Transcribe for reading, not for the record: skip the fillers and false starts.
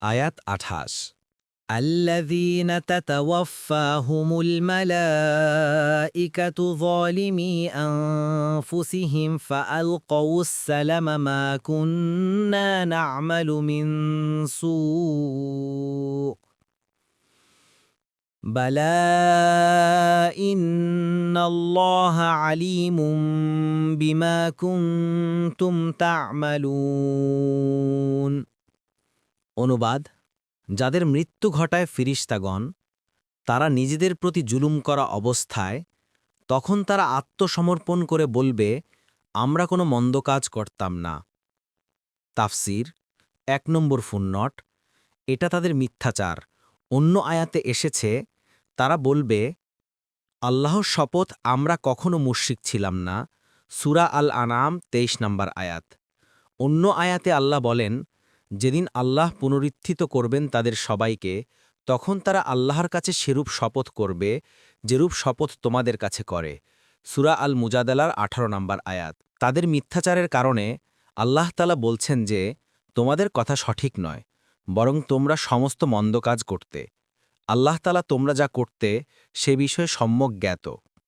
আয়াত ২৮। الذين تتوفاهم الملائكة ظالمي أنفسهم فألقوا السلم ما كنا نعمل من سوء بلى إن الله عليم بما كنتم تعملون অনুবাদ: যাদের মৃত্যু ঘটায় ফিরিশতাগণ, তারা নিজেদের প্রতি জুলুম করা অবস্থায়, তখন তারা আত্মসমর্পণ করে বলবে, আমরা কোনো মন্দ কাজ করতাম না। তাফসির ১ নম্বর ফুটনোট: এটা তাদের মিথ্যাচার। অন্য আয়াতে এসেছে, তারা বলবে, আল্লাহর শপথ আমরা কখনো মুশরিক ছিলাম না। সূরা আল আনাম ২৩ নম্বর আয়াত। অন্য আয়াতে আল্লাহ বলেন, যেদিন আল্লাহ পুনরুত্থিত করবেন তাদের সবাইকে, তখন তারা আল্লাহর কাছে সেরূপ শপথ করবে যেরূপ শপথ তোমাদের কাছে করে। সূরা আল মুজাদালার ১৮ নম্বর আয়াত। তাদের মিথ্যাচারের কারণে আল্লাহ তাআলা বলছেন যে, তোমাদের কথা সঠিক নয়, বরং তোমরা সমস্ত মন্দ কাজ করতে। আল্লাহ তাআলা তোমরা যা করতে সে বিষয়ে সম্যক জ্ঞাত।